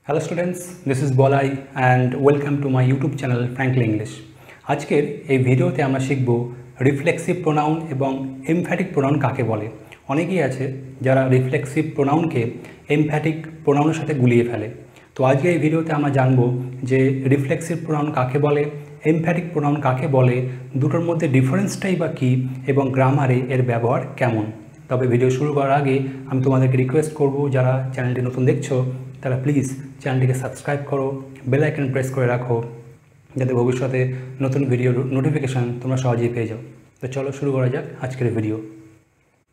Hello students, this is বলাই and welcome to my YouTube channel frankly English. আজকের এই ভিডিওতে আমরা শিখব রিফ্লেক্সিভ প্রোনাউন এবং এমফ্যাটিক প্রোনাউন কাকে বলে। অনেকেই আছে যারা রিফ্লেক্সিভ প্রোনাউনকে এমফ্যাটিক প্রোনাউনের সাথে গুলিয়ে ফেলে। তো আজকে এই ভিডিওতে আমরা জানব যে রিফ্লেক্সিভ প্রোনাউন কাকে বলে, এমফ্যাটিক প্রোনাউন কাকে বলে, দুটোর মধ্যে ডিফারেন্সটাই বা কী এবং গ্রামারে এর ব্যবহার কেমন। তবে ভিডিও শুরু করার আগে আমি তোমাদেরকে রিকোয়েস্ট করব, যারা চ্যানেলটি নতুন দেখছো তারা প্লিজ চ্যানেলটিকে সাবস্ক্রাইব করো, বেল আইকন প্রেস করে রাখো, যাতে ভবিষ্যতে নতুন ভিডিওর নোটিফিকেশান তোমরা সহজেই পেয়ে যাও। তো চলো শুরু করা যাক আজকের ভিডিও।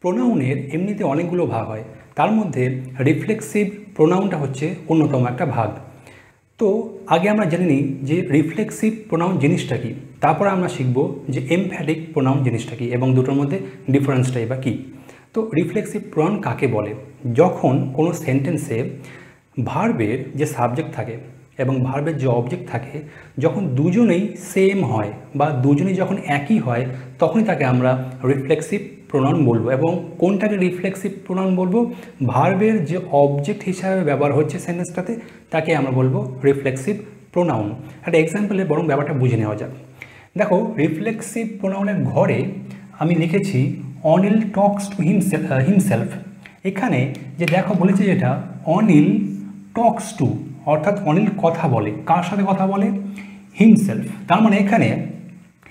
প্রোনাউনের এমনিতে অনেকগুলো ভাগ হয়, তার মধ্যে রিফ্লেক্সিভ প্রোনাউনটা হচ্ছে অন্যতম একটা ভাগ। তো আগে আমরা জেনে নিই যে রিফ্লেক্সিভ প্রোনাউন জিনিসটা কী, তারপরে আমরা শিখব যে এমফ্যাটিক প্রোনাউন জিনিসটা কী এবং দুটোর মধ্যে ডিফারেন্সটাই বা কী। তো রিফ্লেক্সিভ প্রোনাউন কাকে বলে? যখন কোনো সেন্টেন্সে ভার্বের যে সাবজেক্ট থাকে এবং ভার্বের যে অবজেক্ট থাকে, যখন দুজনেই সেম হয় বা দুজনেই যখন একই হয়, তখনই তাকে আমরা রিফ্লেক্সিভ প্রোনাউন বলবো। এবং কোনটাকে রিফ্লেক্সিভ প্রোনাউন বলবো? ভার্বের যে অবজেক্ট হিসাবে ব্যবহার হচ্ছে সেন্টেন্সটাতে, তাকে আমরা বলবো রিফ্লেক্সিভ প্রোনাউন। একটা এক্সাম্পলে বরং ব্যাপারটা বুঝে নেওয়া যাক। দেখো, রিফ্লেক্সিভ প্রোনাউনের ঘরে আমি লিখেছি অনিল টক্স টু হিমসেলফ। এখানে যে দেখো বলেছে যেটা অনিল টক্স টু, অর্থাৎ অনিল কথা বলে। কার সাথে কথা বলে? হিমসেলফ। তার মানে এখানে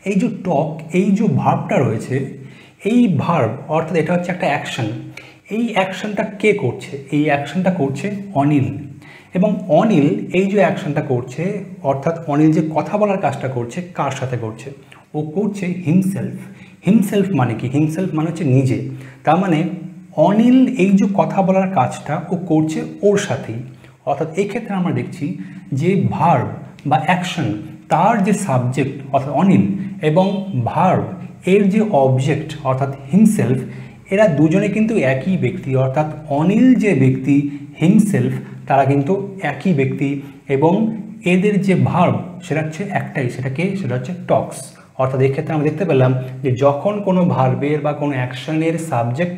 এই যে টক, এই যে ভার্বটা রয়েছে, এই ভার্ব অর্থাৎ এটা হচ্ছে একটা অ্যাকশন। এই অ্যাকশনটা কে করছে? এই অ্যাকশনটা করছে অনিল। এবং অনিল এই যে অ্যাকশনটা করছে, অর্থাৎ অনিল যে কথা বলার কাজটা করছে, কার সাথে করছে? ও করছে হিমসেলফ। হিমসেলফ মানে কি? হিমসেলফ মানে হচ্ছে নিজে। তার মানে অনিল এই যে কথা বলার কাজটা ও করছে ওর সাথেই। অর্থাৎ এই ক্ষেত্রে আমরা দেখছি যে ভার্ব বা অ্যাকশন, তার যে সাবজেক্ট অর্থাৎ অনিল এবং ভার্ব এর যে অবজেক্ট অর্থাৎ হিমসেলফ, এরা দুজনে কিন্তু একই ব্যক্তি। অর্থাৎ অনিল যে ব্যক্তি, হিমসেলফ, তারা কিন্তু একই ব্যক্তি এবং এদের যে ভার্ব সেটা হচ্ছে একটাই। সেটা হচ্ছে টক্স। অর্থাৎ এই ক্ষেত্রে আমরা দেখতে পেলাম যে যখন কোনো ভার্বের বা কোনো অ্যাকশনের সাবজেক্ট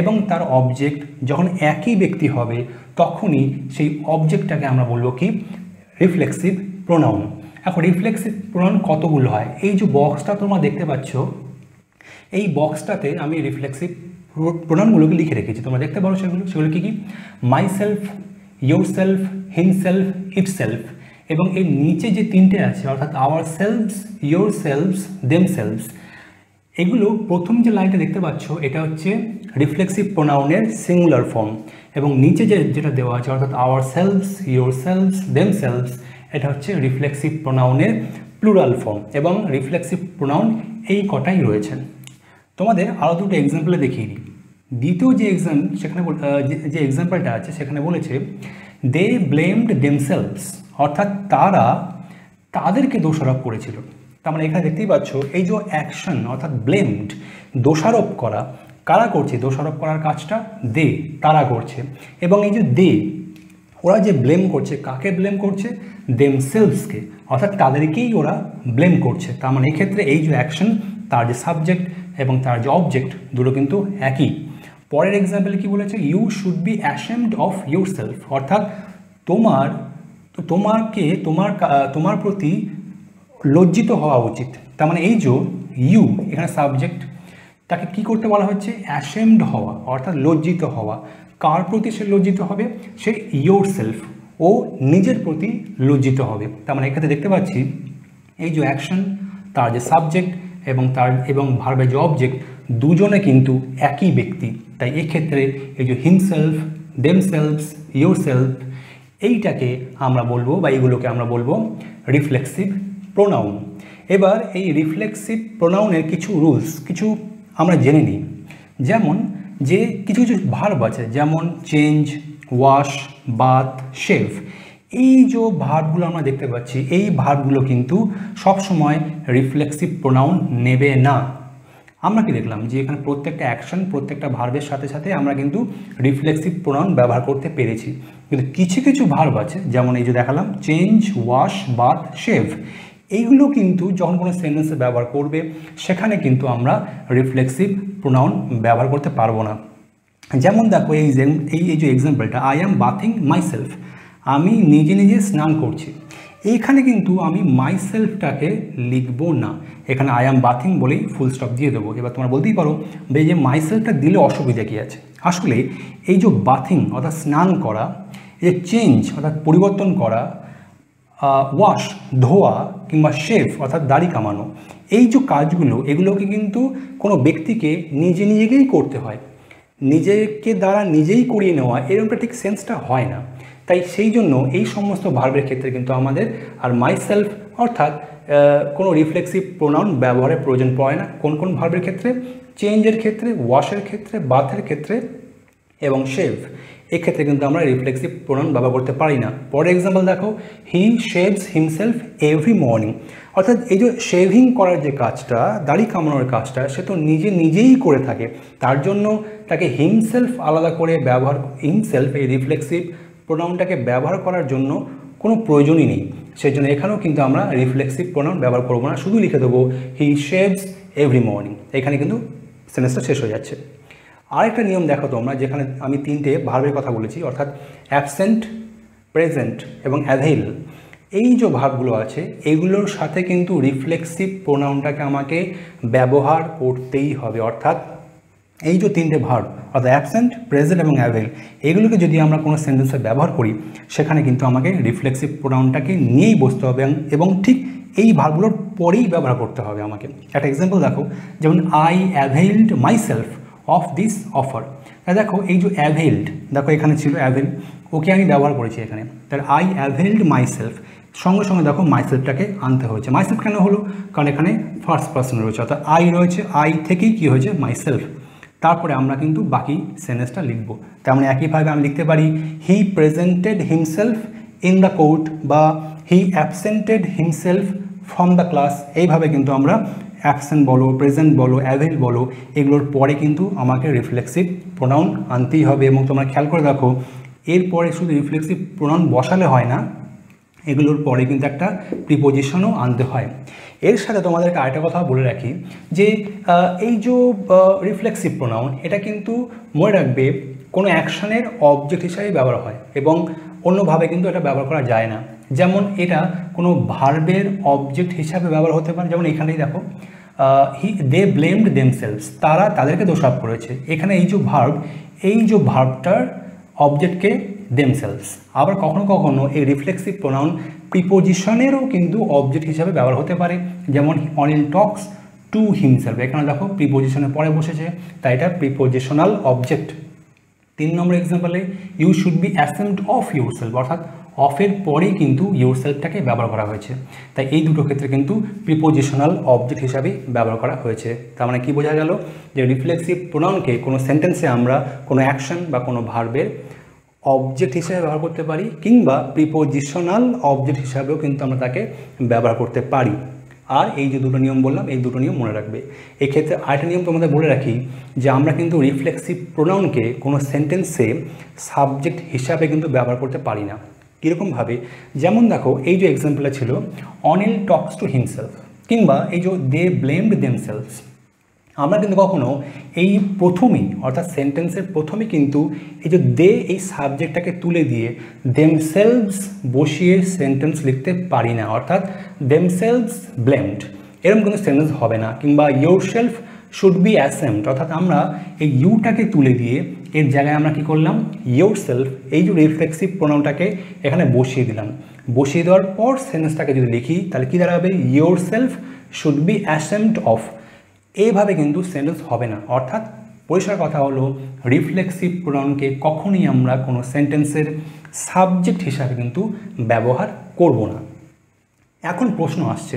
এবং তার অবজেক্ট যখন একই ব্যক্তি হবে, তখনই সেই অবজেক্টটাকে আমরা বলবো কি? Reflexive pronoun. এখন রিফ্লেক্সিভ প্রোনাউন কতগুলো হয়? এই যে বক্সটা তোমরা দেখতে পাচ্ছ, এই বক্সটাতে আমি রিফ্লেক্সিভ প্রোনাউনগুলোকে লিখে রেখেছি। তোমরা দেখতে পারো সেগুলো কী কী? Myself, yourself, himself, itself. এবং এর নিচে যে তিনটে আছে অর্থাৎ hour selves, your selves, them selves, এগুলো প্রথম যে লাইনটা দেখতে পাচ্ছ এটা হচ্ছে রিফ্লেক্সিভ প্রোনাউনের সিঙ্গুলার ফর্ম। এবং নিচে যেটা দেওয়া আছে অর্থাৎ hour selves, your selves, them selves, এটা হচ্ছে রিফ্লেক্সিভ প্রোনাউনের প্লুরাল ফর্ম। এবং রিফ্লেক্সিভ প্রোনাউন এই কটাই রয়েছে। তোমাদের আরও দুটো এক্সাম্পলে দেখিয়ে দিই। দ্বিতীয় যে এক্সাম্পলটা আছে সেখানে বলেছে দে ব্লেমড দেমসেলভস, অর্থাৎ তারা তাদেরকে দোষারোপ করেছিল। তার মানে এখানে দেখতেই পাচ্ছ এই যে অ্যাকশন অর্থাৎ ব্লেমড, দোষারোপ করা, কারা করছে? দোষারোপ করার কাজটা দে, তারা করছে। এবং এই যে দে, ওরা যে ব্লেম করছে, কাকে ব্লেম করছে? দেমসেলভসকে, অর্থাৎ তাদেরকেই ওরা ব্লেম করছে। তার মানে এক্ষেত্রে এই যে অ্যাকশন, তার যে সাবজেক্ট এবং তার যে অবজেক্ট, দুটো কিন্তু একই। পরের এক্সাম্পলে কি বলেছে? You should be ashamed of your self, অর্থাৎ তোমার প্রতি লজ্জিত হওয়া উচিত। তার মানে এই যে ইউ এখানে সাবজেক্ট, তাকে কি করতে বলা হচ্ছে? অ্যাশেমড হওয়া, অর্থাৎ লজ্জিত হওয়া। কার প্রতি সে লজ্জিত হবে? সে ইয়োর সেলফ, ও নিজের প্রতি লজ্জিত হবে। তার মানে এক্ষেত্রে দেখতে পাচ্ছি এই যে অ্যাকশন, তার যে সাবজেক্ট এবং ভার্বের যে অবজেক্ট, দুজনে কিন্তু একই ব্যক্তি। তাই এক্ষেত্রে এই যে হিমসেলফ, দেমসেলভস, ইয়োর সেলফ, এইটাকে আমরা বলবো বা এইগুলোকে আমরা বলবো রিফ্লেক্সিভ প্রোনাউন। এবার এই রিফ্লেক্সিভ প্রোনাউনের কিছু রুলস আমরা জেনে নিই। যেমন যে কিছু ভার্ব আছে, যেমন চেঞ্জ, ওয়াশ, বাথ, শেভ। এই যে ভার্বগুলো আমরা দেখতে পাচ্ছি, এই ভার্বগুলো কিন্তু সবসময় রিফ্লেক্সিভ প্রোনাউন নেবে না। আমরা কি দেখলাম যে এখানে প্রত্যেকটা অ্যাকশন, প্রত্যেকটা ভার্বের সাথে সাথে আমরা কিন্তু রিফ্লেক্সিভ প্রোনাউন ব্যবহার করতে পেরেছি। কিন্তু কিছু কিছু ভার্ব আছে, যেমন এই যে দেখালাম চেঞ্জ, ওয়াশ, বাথ, শেভ, এইগুলো কিন্তু যখন কোনো সেন্টেন্সে ব্যবহার করবে সেখানে কিন্তু আমরা রিফ্লেক্সিভ প্রোনাউন ব্যবহার করতে পারবো না। যেমন দেখো এই যে এক্সাম্পলটা, I am bathing myself, আমি নিজে নিজে স্নান করছি, এইখানে কিন্তু আমি মাই সেলফটাকে লিখবো না, এখানে আই অ্যাম বাথিং বলেই ফুল স্টপ দিয়ে দেবো। এবার তোমরা বলতেই পারো যে এই যে মাই সেলফটা দিলে অসুবিধা কী আছে। আসলে এই যে বাথিং অর্থাৎ স্নান করা, এই যে চেঞ্জ অর্থাৎ পরিবর্তন করা, ওয়াশ ধোয়া কিংবা শেভ অর্থাৎ দাড়ি কামানো, এই যে কাজগুলো এগুলোকে কিন্তু কোনো ব্যক্তিকে নিজে নিজেকেই করতে হয়। নিজেকে দ্বারা নিজেই করিয়ে নেওয়া এরকমটা ঠিক সেন্সটা হয় না। তাই সেই জন্য এই সমস্ত ভার্বের ক্ষেত্রে কিন্তু আমাদের আর মাই সেলফ অর্থাৎ কোনো রিফ্লেক্সিভ প্রোনাউন ব্যবহারের প্রয়োজন পড়ে না। কোন কোন ভার্বের ক্ষেত্রে? চেঞ্জের ক্ষেত্রে, ওয়াশের ক্ষেত্রে, বাথের ক্ষেত্রে এবং শেভ, এক্ষেত্রে কিন্তু আমরা রিফ্লেক্সিভ প্রোনাউন ব্যবহার করতে পারি না। পরের এক্সাম্পল দেখো, হি শেভস হিমসেলফ এভরি মর্নিং, অর্থাৎ এই যে শেভিং করার যে কাজটা, দাড়ি কামানোর কাজটা, সে তো নিজে নিজেই করে থাকে, তার জন্য তাকে হিমসেলফ আলাদা করে ব্যবহার, হিমসেলফ এই রিফ্লেক্সিভ প্রোনাউনটাকে ব্যবহার করার জন্য কোনো প্রয়োজনই নেই। সেই জন্য এখানেও কিন্তু আমরা রিফ্লেক্সিভ প্রোনাউন ব্যবহার করবো না, শুধু লিখে দেবো হি শেভস এভরি মর্নিং। এখানে কিন্তু সেন্টেন্সটা শেষ হয়ে যাচ্ছে। আরেকটা নিয়ম দেখো তোমরা, যেখানে আমি তিনটে ভার্বের কথা বলেছি, অর্থাৎ অ্যাবসেন্ট, প্রেজেন্ট এবং অ্যাভেইল, এই যে ভার্বগুলো আছে এগুলোর সাথে কিন্তু রিফ্লেক্সিভ প্রোনাউনটাকে আমাকে ব্যবহার করতেই হবে। অর্থাৎ এই যে তিনটে ভার্ব অর্থাৎ অ্যাবসেন্ট, প্রেজেন্ট এবং অ্যাভেল, এগুলোকে যদি আমরা কোনো সেন্টেন্সে ব্যবহার করি সেখানে কিন্তু আমাকে রিফ্লেক্সিভ প্রোনাউনটাকে নিয়েই বসতে হবে এবং ঠিক এই ভার্বগুলোর পরেই ব্যবহার করতে হবে আমাকে। একটা এক্সাম্পল দেখো, যেমন I availed myself of this offer. দেখো এই যে অ্যাভেইলড, দেখো এখানে ছিল অ্যাভেল, ওকে আমি ব্যবহার করেছি এখানে, তাহলে আই অ্যাভেইলড মাই সেলফ, সঙ্গে সঙ্গে দেখো মাই সেলফটাকে আনতে হয়েছে। মাই সেলফ কেন হলো? কারণ এখানে ফার্স্ট পার্সন রয়েছে, অর্থাৎ আই রয়েছে, আই থেকেই কী হয়েছে? My self. তারপরে আমরা কিন্তু বাকি সেন্টেন্সটা লিখব। তেমন একইভাবে আমি লিখতে পারি he presented himself in the court বা he absented himself from the class. এইভাবে কিন্তু আমরা অ্যাবসেন্ট বলো, প্রেজেন্ট বলো, অ্যাভেল বলো, এগুলোর পরে কিন্তু আমাকে রিফ্লেক্সিভ প্রোনাউন আনতেই হবে। এবং তোমরা খেয়াল করে দেখো, এরপরে শুধু রিফ্লেক্সিভ প্রোনাউন বসালে হয় না, এগুলোর পরে কিন্তু একটা প্রিপোজিশনও আনতে হয়। এর সাথে তোমাদেরকে আরেকটা কথা বলে রাখি যে এই যে রিফ্লেক্সিভ প্রোনাউন, এটা কিন্তু মনে রাখবে কোনো অ্যাকশনের অবজেক্ট হিসাবে ব্যবহার হয় এবং অন্যভাবে কিন্তু এটা ব্যবহার করা যায় না। যেমন এটা কোনো ভার্বের অবজেক্ট হিসাবে ব্যবহার হতে পারে, যেমন এখানেই দেখো দে ব্লেমড দেমসেলভস, তারা তাদেরকে দোষারোপ করেছে। এখানে এই যে ভার্ব, এই যে ভার্বটার অবজেক্টকে দেমসেলভস। আবার কখনো কখনো এই রিফ্লেক্সিভ প্রোনাউন প্রিপোজিশনেরও কিন্তু অবজেক্ট হিসাবে ব্যবহার হতে পারে, যেমন অনিল টক্স টু হিমসেলফ, এখানে দেখো প্রিপোজিশনের পরে বসেছে, তাই এটা প্রিপোজিশনাল অবজেক্ট। 3 নম্বর এক্সাম্পলে you should be ashamed of your self, অর্থাৎ অফের পরেই কিন্তু ইউর সেলফটাকে ব্যবহার করা হয়েছে। তাই এই দুটো ক্ষেত্রে কিন্তু প্রিপোজিশনাল অবজেক্ট হিসাবেই ব্যবহার করা হয়েছে। তার মানে কি বোঝা গেল যে রিফ্লেক্সিভ প্রোনাউনকে কোনো সেন্টেন্সে আমরা কোনো অ্যাকশন বা কোনো ভার্বের অবজেক্ট হিসেবে ব্যবহার করতে পারি, কিংবা প্রিপোজিশনাল অবজেক্ট হিসাবেও কিন্তু আমরা তাকে ব্যবহার করতে পারি। আর এই যে দুটো নিয়ম বললাম, এই দুটো নিয়ম মনে রাখবে। এক্ষেত্রে আরেকটা নিয়ম তোমাদের বলে রাখি যে আমরা কিন্তু রিফ্লেক্সিভ প্রোনাউনকে কোনো সেন্টেন্সে সাবজেক্ট হিসাবে কিন্তু ব্যবহার করতে পারি না। কীরকমভাবে? যেমন দেখো এই যে এক্সাম্পলটা ছিল অনিল টক্স টু হিমসেলফ, কিংবা এই যে দে ব্লেমড দেমসেলভস, আমরা কিন্তু কখনো এই প্রথমেই অর্থাৎ সেন্টেন্সের প্রথমে কিন্তু এই যে দে এই সাবজেক্টটাকে তুলে দিয়ে দেমসেলভস বসিয়ে সেন্টেন্স লিখতে পারি না, অর্থাৎ দেমসেলভস ব্লেমড এরকম কোনো সেন্টেন্স হবে না। কিংবা your self should be ashamed, অর্থাৎ আমরা এই ইউটাকে তুলে দিয়ে এর জায়গায় আমরা কি করলাম? ইয়োর সেলফ, এই যে রিফ্লেক্সিভ প্রোনাউনটাকে এখানে বসিয়ে দিলাম। বসিয়ে দেওয়ার পর সেন্টেন্সটাকে যদি লিখি তাহলে কী দাঁড়াবে? Your self should be ashamed of. এইভাবে কিন্তু সেন্টেন্স হবে না। অর্থাৎ পরিষ্কার কথা হলো রিফ্লেক্সিভ প্রোনাউনকে কখনই আমরা কোনো সেন্টেন্সের সাবজেক্ট হিসাবে কিন্তু ব্যবহার করব না। এখন প্রশ্ন আসছে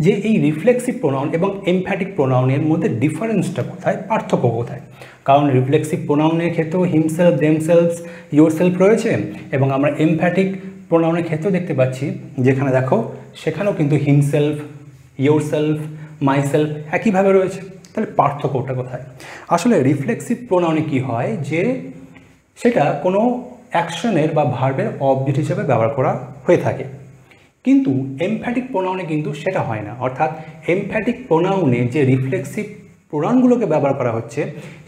যে এই রিফ্লেক্সিভ প্রোনাউন এবং এমফ্যাটিক প্রোনাউনের মধ্যে ডিফারেন্সটা কোথায়, পার্থক্য কোথায়? কারণ রিফ্লেক্সিভ প্রোনাউনের ক্ষেত্রেও হিমসেলফ, দেমসেলভস, ইয়োর সেলফ রয়েছে এবং আমরা এমফ্যাটিক প্রোনাউনের ক্ষেত্রেও দেখতে পাচ্ছি, যেখানে দেখো সেখানেও কিন্তু himself, your self, my self একইভাবে রয়েছে। তাহলে পার্থক্যটা কোথায়? আসলে রিফ্লেক্সিভ প্রোনাউনে কি হয় যে সেটা কোনো অ্যাকশনের বা ভার্বের অবজেক্ট হিসেবে ব্যবহার করা হয়ে থাকে, কিন্তু এমফ্যাটিক প্রোনাউনে কিন্তু সেটা হয় না। অর্থাৎ এমফ্যাটিক প্রোনাউনে যে রিফ্লেক্সিভ প্রোনাউনগুলোকে ব্যবহার করা হচ্ছে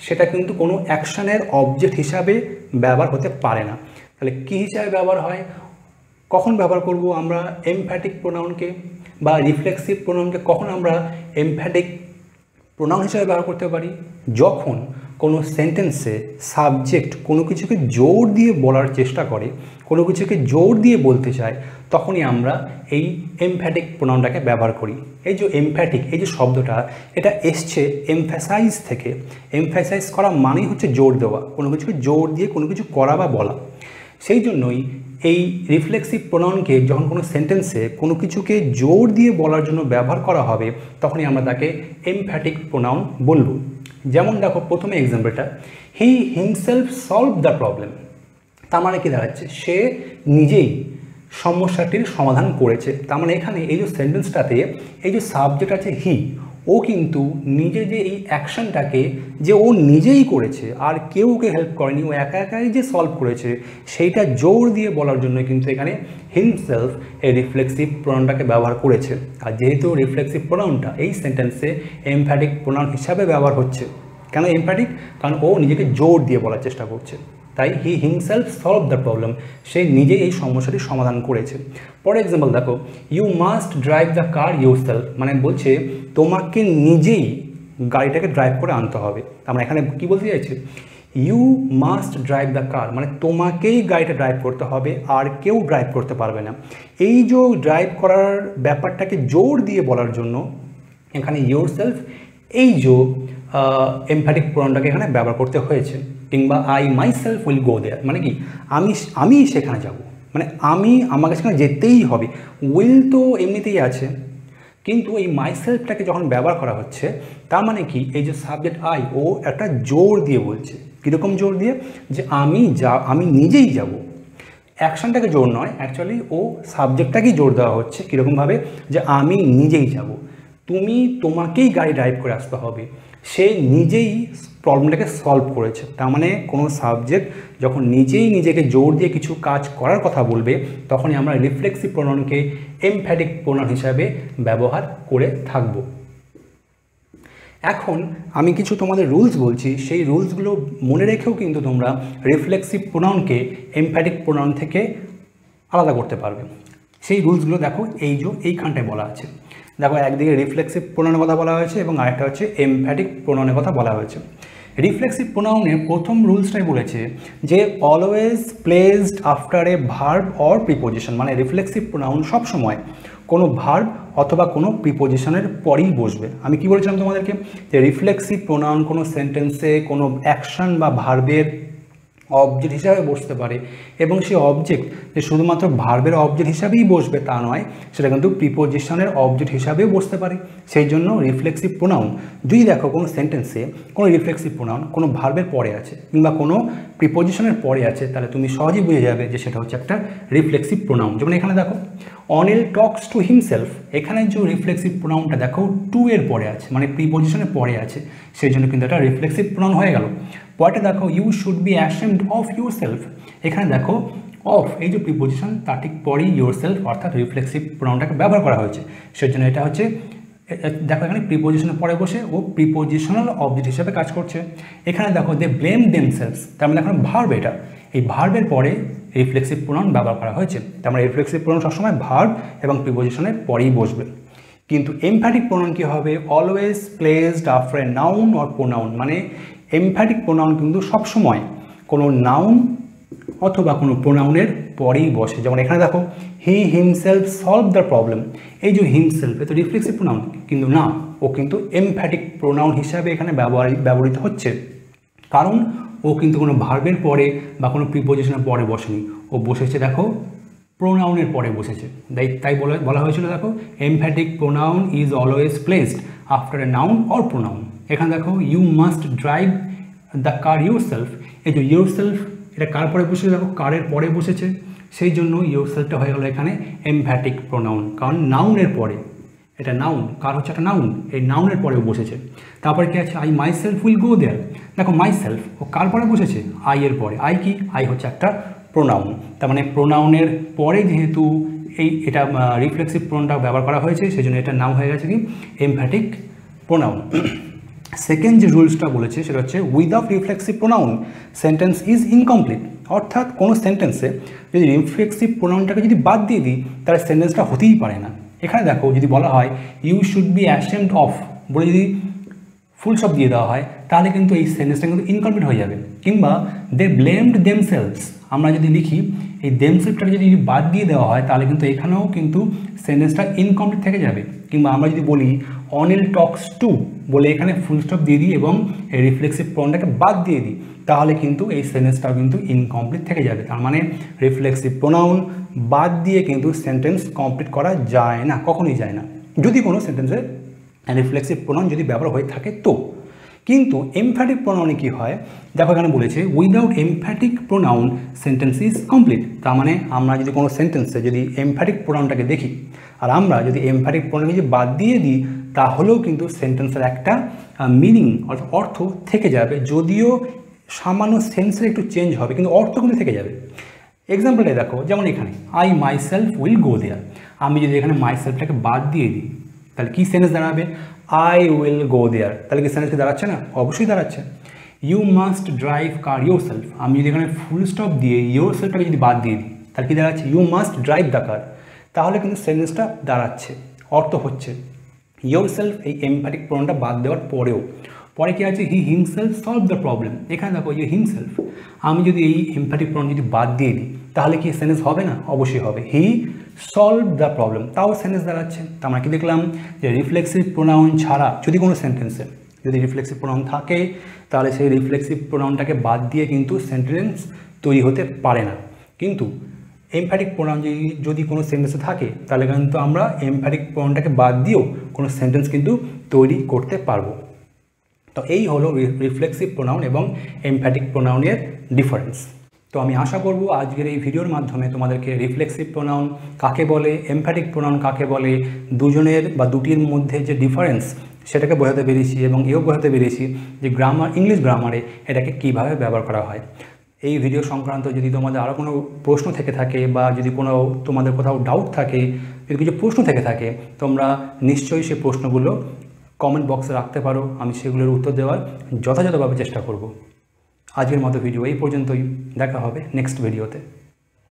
সেটা কিন্তু কোনো অ্যাকশনের অবজেক্ট হিসাবে ব্যবহার হতে পারে না। তাহলে কী হিসাবে ব্যবহার হয়, কখন ব্যবহার করব আমরা এমফ্যাটিক প্রোনাউনকে বা রিফ্লেক্সিভ প্রোনাউনকে, কখন আমরা এমফ্যাটিক প্রোনাউন হিসাবে ব্যবহার করতে পারি, যখন কোনো সেন্টেন্সে সাবজেক্ট কোনো কিছুকে জোর দিয়ে বলার চেষ্টা করে, কোনো কিছুকে জোর দিয়ে বলতে চায়, তখনই আমরা এই এমফ্যাটিক প্রোনাউনটাকে ব্যবহার করি। এই যে এমফ্যাটিক, এই যে শব্দটা, এটা এসছে এমফ্যাসাইজ থেকে। এমফ্যাসাইজ করা মানেই হচ্ছে জোর দেওয়া, কোনো কিছুকে জোর দিয়ে কোনো কিছু করা বা বলা। সেই জন্যই এই রিফ্লেক্সিভ প্রোনাউনকে যখন কোনো সেন্টেন্সে কোনো কিছুকে জোর দিয়ে বলার জন্য ব্যবহার করা হবে, তখনই আমরা তাকে এমফ্যাটিক প্রোনাউন বলব। যেমন দেখো প্রথমে এক্সাম্পলটা, he himself solve the problem. তার মানে কি দাঁড়াচ্ছে, সে নিজেই সমস্যাটির সমাধান করেছে। তার মানে এখানে এই যে সেন্টেন্সটাতে এই যে সাবজেক্ট আছে হি, ও কিন্তু নিজে যে এই অ্যাকশনটাকে যে ও নিজেই করেছে, আর কেউ ওকে হেল্প করেনি, ও একা একাই যে সলভ করেছে, সেইটা জোর দিয়ে বলার জন্য কিন্তু এখানে হিমসেলফ এই রিফ্লেক্সিভ প্রোনাউনটাকে ব্যবহার করেছে। আর যেহেতু রিফ্লেক্সিভ প্রোনাউনটা এই সেন্টেন্সে এমফ্যাটিক প্রোনাউন হিসাবে ব্যবহার হচ্ছে, কেন এমফ্যাটিক, কারণ ও নিজেকে জোর দিয়ে বলার চেষ্টা করছে, তাই he himself solve the problem, সে নিজেই এই সমস্যাটির সমাধান করেছে। পরে এক্সাম্পল দেখো, you must drive the car yourself, মানে বলছে তোমাকে নিজেই গাড়িটাকে ড্রাইভ করে আনতে হবে। আমরা এখানে কি বলতে চাইছি, you must drive the car, মানে তোমাকেই গাড়িটা ড্রাইভ করতে হবে, আর কেউ ড্রাইভ করতে পারবে না। এই যে ড্রাইভ করার ব্যাপারটাকে জোর দিয়ে বলার জন্য এখানে ইউরসেলফ এই যে এমফ্যাটিক প্রোনাউনটাকে এখানে ব্যবহার করতে হয়েছে। কিংবা I myself will go there, মানে কি আমি সেখানে যাব, মানে আমাকে সেখানে যেতেই হবে। উইল তো এমনিতেই আছে, কিন্তু এই মাই সেলফটাকে যখন ব্যবহার করা হচ্ছে, তার মানে কি এই যে সাবজেক্ট আই, ও একটা জোর দিয়ে বলছে। কীরকম জোর দিয়ে, যে আমি নিজেই যাব। অ্যাকশনটাকে জোর নয়, অ্যাকচুয়ালি ও সাবজেক্টটাকেই জোর দেওয়া হচ্ছে। কীরকমভাবে, যে আমি নিজেই যাব, তোমাকেই গাড়ি ড্রাইভ করে আসতে হবে। সে নিজেই প্রবলেমটাকে সলভ করেছে। তার মানে কোনো সাবজেক্ট যখন নিজেই নিজেকে জোর দিয়ে কিছু কাজ করার কথা বলবে, তখনই আমরা রিফ্লেক্সিভ প্রোনাউনকে এমফ্যাটিক প্রোনাউন হিসাবে ব্যবহার করে থাকব। এখন আমি কিছু তোমাদের রুলস বলছি, সেই রুলসগুলো মনে রেখেও কিন্তু তোমরা রিফ্লেক্সিভ প্রোনাউনকে এমফ্যাটিক প্রোনাউন থেকে আলাদা করতে পারবে। সেই রুলসগুলো দেখো এইখানটায় বলা আছে। দেখো, একদিকে রিফ্লেক্সিভ প্রোনাউনের কথা বলা হয়েছে এবং আরেকটা হচ্ছে এমফ্যাটিক প্রোনাউনের কথা বলা হয়েছে। রিফ্লেক্সিভ প্রোনাউনের প্রথম রুলসটাই বলেছে যে always placed after A verb or preposition, মানে রিফ্লেক্সিভ প্রোনাউন সবসময় কোনো ভার্ব অথবা কোনো প্রিপোজিশনের পরেই বসবে। আমি কি বলেছিলাম তোমাদেরকে, যে রিফ্লেক্সিভ প্রোনাউন কোনো সেন্টেন্সে কোনো অ্যাকশন বা ভার্বের অবজেক্ট হিসাবে বসতে পারে, এবং সেই অবজেক্ট যে শুধুমাত্র ভার্বের অবজেক্ট হিসাবেই বসবে তা নয়, সেটা কিন্তু প্রিপোজিশনের অবজেক্ট হিসাবেও বসতে পারে। সেই জন্য রিফ্লেক্সিভ প্রোনাউন যদি দেখো কোনো সেন্টেন্সে কোনো রিফ্লেক্সিভ প্রোনাউন কোনো ভার্বের পরে আছে কিংবা কোনো প্রিপোজিশনের পরে আছে, তাহলে তুমি সহজেই বুঝে যাবে যে সেটা হচ্ছে একটা রিফ্লেক্সিভ প্রোনাউন। যেমন এখানে দেখো, অনিল টক্স টু হিমসেলফ, এখানে যে রিফ্লেক্সিভ প্রোনাউনটা দেখো টু এর পরে আছে, মানে প্রিপোজিশনের পরে আছে, সেই জন্য কিন্তু এটা রিফ্লেক্সিভ প্রোনাউন হয়ে গেল। পরেটা দেখো, you should be ashamed of your self, এখানে দেখো অফ এই যে প্রিপোজিশন তার ঠিক পরেই ইউর সেলফ অর্থাৎ রিফ্লেক্সিভ প্রোনাউনটাকে ব্যবহার করা হয়েছে। সেই জন্য এটা হচ্ছে, দেখো এখানে প্রিপোজিশনের পরে বসে ও প্রিপোজিশনাল অবজেক্ট হিসেবে কাজ করছে। এখানে দেখো দে ব্লেম দেমসেলভস, তার মানে এখন ভার্ব, এটা এই ভার্বের পরে রিফ্লেক্সিভ প্রোনাউন ব্যবহার করা হয়েছে। তার মানে রিফ্লেক্সিভ প্রোনাউন সবসময় ভার্ব এবং প্রিপোজিশনের পরেই বসবে। কিন্তু এমফ্যাটিক প্রোনাউন কী হবে, always placed after a noun or pronoun, মানে এমফ্যাটিক প্রোনাউন কিন্তু সবসময় কোনো নাউন অথবা কোনো প্রোনাউনের পরেই বসে। যেমন এখানে দেখো, হি হিমসেলফ সলভ দ্য প্রবলেম, এই যে হিমসেলফ এ তো রিফ্লেক্সিভ প্রোনাউন, কিন্তু না, ও কিন্তু এমফ্যাটিক প্রোনাউন হিসাবে এখানে ব্যবহৃত হচ্ছে, কারণ ও কিন্তু কোনো ভার্বের পরে বা কোনো প্রিপোজিশনের পরে বসেনি, ও বসেছে দেখো প্রোনাউনের পরে বসেছে। তাই বলা হয়েছিল দেখো, emphatic pronoun is always placed after a noun or pronoun. এখানে দেখো, you must drive the car yourself, এই যে ইউরসেলফ এটা কার পরে বসেছে, দেখো কারের পরে বসেছে, সেই জন্য ইউরসেলফটা হয়ে গেল এখানে এমফ্যাটিক প্রোনাউন, কারণ নাউনের পরে, এটা নাউন, কার হচ্ছে একটা নাউন, এই নাউনের পরেও বসেছে। তারপরে কি আছে, I myself will go there, দেখো মাই সেলফ ও কার পরে বসেছে, আই এর পরে। আই কি, আই হচ্ছে একটা প্রোনাউন, তার মানে প্রোনাউনের পরে যেহেতু এটা রিফ্লেক্সিভ প্রোনাউনটা ব্যবহার করা হয়েছে, সেই জন্য এটা নাম হয়ে গেছে কি এমফ্যাটিক প্রোনাউন। সেকেন্ড যে রুলসটা বলেছে সেটা হচ্ছে, without reflexive pronoun sentence is incomplete, অর্থাৎ কোনো সেন্টেন্সে যদি রিফ্লেক্সিভ প্রোনাউনটাকে যদি বাদ দিয়ে দিই তাহলে সেন্টেন্সটা হতেই পারে না। এখানে দেখো যদি বলা হয় you should be ashamed of বলে যদি ফুল স্টপ দিয়ে দেওয়া হয় তাহলে কিন্তু এই সেন্টেন্সটা কিন্তু ইনকমপ্লিট হয়ে যাবে। কিংবা দে ব্লেমড দেমসেলভস, আমরা যদি লিখি এই দেমসেলফটাকে যদি বাদ দিয়ে দেওয়া হয় তাহলে কিন্তু এখানেও কিন্তু সেন্টেন্সটা ইনকমপ্লিট থেকে যাবে। কিংবা আমরা যদি বলি অনিল টক্স টু বলে এখানে ফুল স্টপ দিয়ে দিই এবং এই রিফ্লেক্সিভ প্রোনাউনটাকে বাদ দিয়ে দিই তাহলে কিন্তু এই সেন্টেন্সটাও কিন্তু ইনকমপ্লিট থেকে যাবে। তার মানে রিফ্লেক্সিভ প্রোনাউন বাদ দিয়ে কিন্তু সেন্টেন্স কমপ্লিট করা যায় না, কখনোই যায় না, যদি কোনো সেন্টেন্সে রিফ্লেক্সিভ প্রোনাউন যদি ব্যবহার হয়ে থাকে তো। কিন্তু এমফ্যাটিক প্রোনাউনে কি হয় দেখো এখানে বলেছে without emphatic pronoun sentence is complete. তার মানে আমরা যদি কোনো সেন্টেন্সে যদি এমফ্যাটিক প্রোনাউনটাকে দেখি আর আমরা যদি এমফ্যাটিক প্রোনাউনকে যদি বাদ দিয়ে দিই তাহলেও কিন্তু সেন্টেন্সের একটা মিনিং অর্থাৎ অর্থ থেকে যাবে, যদিও সামান্য সেন্সের একটু চেঞ্জ হবে কিন্তু অর্থ কিন্তু থেকে যাবে। এক্সাম্পলটা দেখো যেমন এখানে I myself will go there, আমি যদি এখানে মাই সেলফটাকে বাদ দিয়ে দিই তাহলে কী সেন্টেন্স দাঁড়াবে আই উইল গো দেয়ার, তাহলে কি সেন্টেন্স দাঁড়াচ্ছে না? অবশ্যই দাঁড়াচ্ছে। You must drive car yourself, আমি যদি এখানে ফুল স্টপ দিয়ে ইয়োর সেলফটাকে যদি বাদ দিয়ে দিই তাহলে কি দাঁড়াচ্ছে you must drive the car, তাহলে কিন্তু সেন্টেন্সটা দাঁড়াচ্ছে, অর্থ হচ্ছে। ইয়োর সেলফ এই এমফ্যাটিক প্রোনাউনটা বাদ দেওয়ার পরেও পরে কি আছে he himself solve the problem, এখানে দেখো ইউ হিমসেলফ, আমি যদি এই এমফ্যাটিক প্রোনাউন যদি বাদ দিয়ে দিই তাহলে কি সেন্টেন্স হবে না? অবশ্যই হবে। হি সলভ দ্য প্রবলেম, তাও সেন্টেন্স দাঁড়াচ্ছে। তা আমরা কি দেখলাম যে রিফ্লেক্সিভ প্রোনাউন ছাড়া যদি কোনো সেন্টেন্সে যদি রিফ্লেক্সিভ প্রোনাউন থাকে তাহলে সেই রিফ্লেক্সিভ প্রোনাউনটাকে বাদ দিয়ে কিন্তু সেন্টেন্স তৈরি হতে পারে না। কিন্তু এমফ্যাটিক প্রোনাউন যদি কোনো সেন্টেন্সে থাকে তাহলে কিন্তু আমরা এমফ্যাটিক প্রোনাউনটাকে বাদ দিয়েও কোনো সেন্টেন্স কিন্তু তৈরি করতে পারবো। তো এই হলো রিফ্লেক্সিভ প্রোনাউন এবং এমফ্যাটিক প্রোনাউনের ডিফারেন্স। তো আমি আশা করব আজকের এই ভিডিওর মাধ্যমে তোমাদেরকে রিফ্লেক্সিভ প্রোনাউন কাকে বলে, এমফ্যাটিক প্রোনাউন কাকে বলে, দুজনের বা দুটির মধ্যে যে ডিফারেন্স সেটাকে বোঝাতে পেরেছি এবং এও বোঝাতে পেরেছি যে ইংলিশ গ্রামারে এটাকে কীভাবে ব্যবহার করা হয়। এই ভিডিও সংক্রান্ত যদি তোমাদের আরও কোনো প্রশ্ন থেকে থাকে বা যদি কোনো তোমাদের কোথাও ডাউট থাকে, যদি কিছু প্রশ্ন থেকে থাকে তোমরা নিশ্চয়ই সেই প্রশ্নগুলো কমেন্ট বক্সে রাখতে পারো, আমি সেগুলোর উত্তর দেওয়ার যথাযথভাবে চেষ্টা করব। আজকের মতো ভিডিও এই পর্যন্তই, দেখা হবে নেক্সট ভিডিওতে।